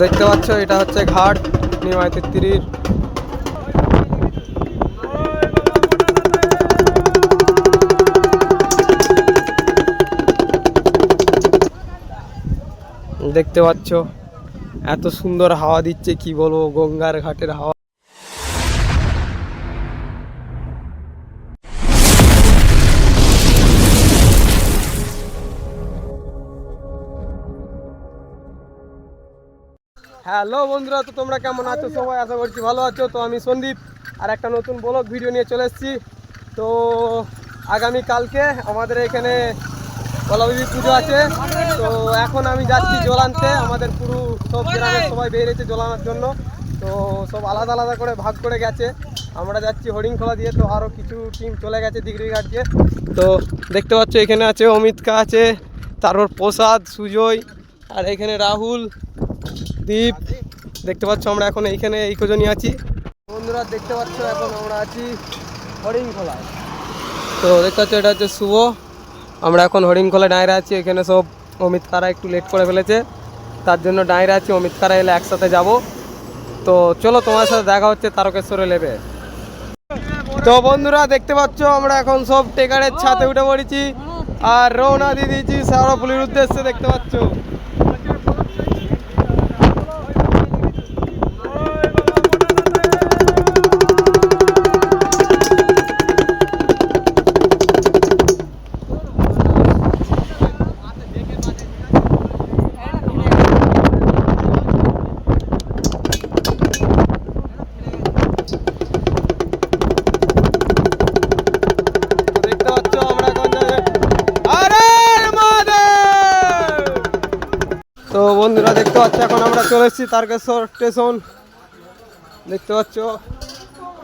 দেখতে পাচ্ছ এটা হচ্ছে ঘাট নিমাই তিত্তিরির। দেখতে পাচ্ছ এত সুন্দর হাওয়া দিচ্ছে, কি বলবো, গঙ্গার ঘাটের হাওয়া। হ্যালো বন্ধুরা, তো তোমরা কেমন আছো? সবাই আশা করছি ভালো আছো। তো আমি সন্দীপ আর একটা নতুন ব্লগ ভিডিও নিয়ে চলে এসেছি। তো আগামী কালকে আমাদের এখানে কলাবিবি পুজো আছে। তো এখন আমি যাচ্ছি জল আনতে। আমাদের পুরো সব গ্রামের সবাই বেরিয়েছে জল আনার জন্য। তো সব আলাদা আলাদা করে ভাগ করে গেছে। আমরা যাচ্ছি হরিণখোলা দিয়ে, তো আরও কিছু টিম চলে গেছে দিগড়িঘাট দিয়ে। তো দেখতে পাচ্ছ এখানে আছে অমিতকা আছে, তারপর প্রসাদ, সুজয়, আর এখানে রাহুল, দীপ। দেখতে পাচ্ছ আমরা এখন এইখানে এই কজনই আছি। বন্ধুরা দেখতে পাচ্ছ এখন আমরা আছি হরিণখোলায়। তো দেখতে পাচ্ছ এটা হচ্ছে শুভ। আমরা এখন হরিণখোলায় ডাঁইরে আছি। এখানে সব অমিতকারা একটু লেট করে ফেলেছে, তার জন্য ডাঁইরে আছি। অমিতকারা এলে একসাথে যাব। তো চলো তোমার সাথে দেখা হচ্ছে তারকেশ্বরে লেবে। তো বন্ধুরা দেখতে পাচ্ছ আমরা এখন সব টেকারের ছাদে উঠে পড়েছি আর রওনা দিয়ে দিয়েছি শেওড়াফুলির উদ্দেশ্যে। দেখতে পাচ্ছ তো বন্ধুরা দেখতে পাচ্ছ এখন আমরা চলে এসেছি তারকেশ্বর স্টেশন। দেখতে পাচ্ছ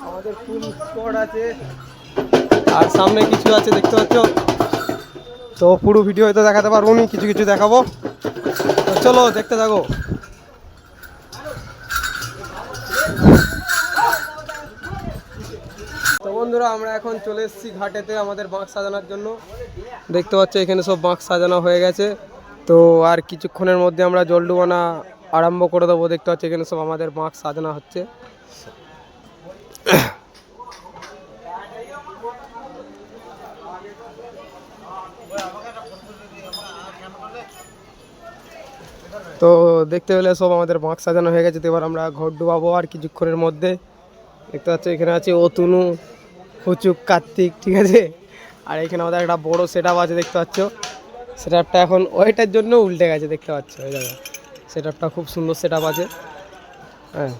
আমাদের ফুল স্পট আছে আর সামনে কিছু আছে দেখতে পাচ্ছ। তো পুরো ভিডিও হয়তো দেখাতে পারবো না, কিছু কিছু দেখাবো। তো চলো দেখতে থাকো। তো বন্ধুরা আমরা এখন চলে এসেছি ঘাটেতে আমাদের বাঁক সাজানোর জন্য। দেখতে পাচ্ছ এখানে সব বাঁক সাজানো হয়ে গেছে। তো আর কিছুক্ষণের মধ্যে আমরা জল ডুবানা আরম্ভ করে দেবো। দেখতে পাচ্ছি এখানে সব আমাদের বাঁক সাজানো হচ্ছে। তো দেখতে পেলে সব আমাদের বাঁক সাজানো হয়ে গেছে। তো এবার আমরা ঘর ডুবাবো আর কিছুক্ষণের মধ্যে। দেখতে পাচ্ছ এখানে আছে অতনু, হুচুক, কার্তিক, ঠিক আছে। আর এখানে আমাদের একটা বড় সেট আপ আছে দেখতে পাচ্ছ। সেট আপটা এখন ওইটার জন্য উল্টে গেছে দেখতে পাচ্ছ। ওই জায়গা সেট আপটা খুব সুন্দর সেট আপ আছে। হ্যাঁ,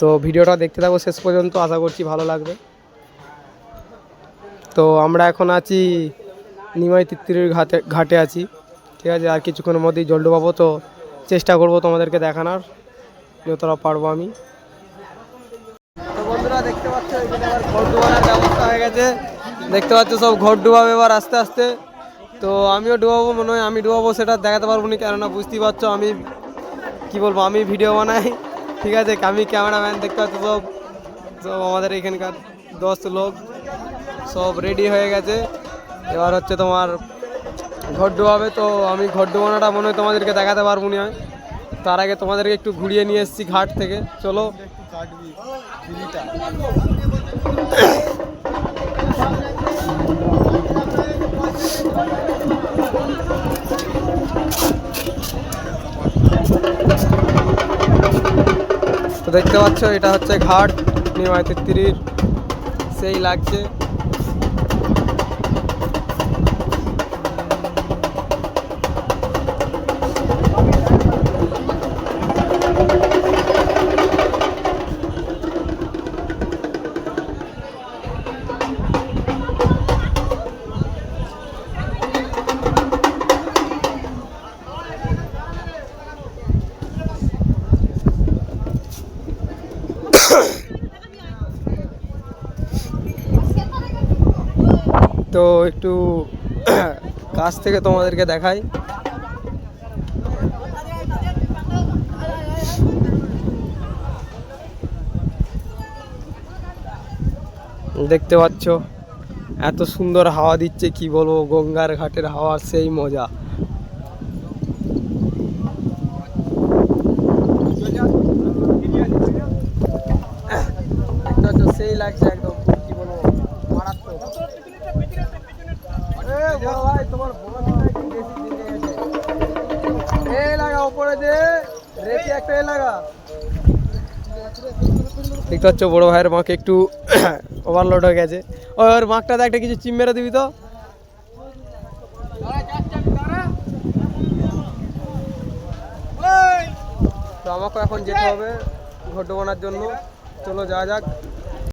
তো ভিডিওটা দেখতে থাকো শেষ পর্যন্ত, আশা করছি ভালো লাগবে। তো আমরা এখন আছি নিমাই তিত্তিরির ঘাটে আছি, ঠিক আছে। আর কিছুক্ষণের মধ্যেই জল ডুবাবো। তো চেষ্টা করবো তোমাদেরকে দেখানোর যতটা পারবো আমি। তো বন্ধুরা দেখতে পাচ্ছ এখানে আবার ঘর ডুবানোর ব্যবস্থা হয়ে গেছে। দেখতে পাচ্ছ সব ঘর ডুবাবে এবার আস্তে আস্তে। তো আমিও ডুবাবো, মনে হয় আমি ডুবাবো, সেটা দেখাতে পারবো না, কেননা বুঝতেই পারছো আমি কি বলবো, আমি ভিডিও বানাই, ঠিক আছে। আমি ক্যামেরাম্যান। দেখতে পাচ্ছ সব সব আমাদের এখানকার 10 লোক সব রেডি হয়ে গেছে। এবার হচ্ছে তোমার ঘর ডুবাবে। তো আমি ঘর ডুবানোটা মনে হয় তোমাদেরকে দেখাতে পারবো না। তার আগে তোমাদেরকে একটু ঘুরিয়ে নিয়ে এসেছি ঘাট থেকে। চলো। তো দেখতে পাচ্ছ এটা হচ্ছে ঘাট নিমাই তিত্তিরির, সেই লাগছে। তো একটু কাছ থেকে তোমাদেরকে দেখাই। দেখতে পাচ্ছ এত সুন্দর হাওয়া দিচ্ছে, কি বলবো, গঙ্গার ঘাটের হাওয়া সেই মজা। লাগছে একদম, কি বলবো, মারাত্মক। বড় ভাই তোমার এ লাগা উপরে যে রেখে একটা এ লাগা। দেখতে পাচ্ছ বড় ভাইয়ের মাকে একটু ওভারলোড হয়ে গেছে। ওর মাকটাতে একটা কিছু চিম মেরে দিবি তো। তো আমাকে এখন যেতে হবে ঘন্ট বানার জন্য, চলো যাওয়া যাক।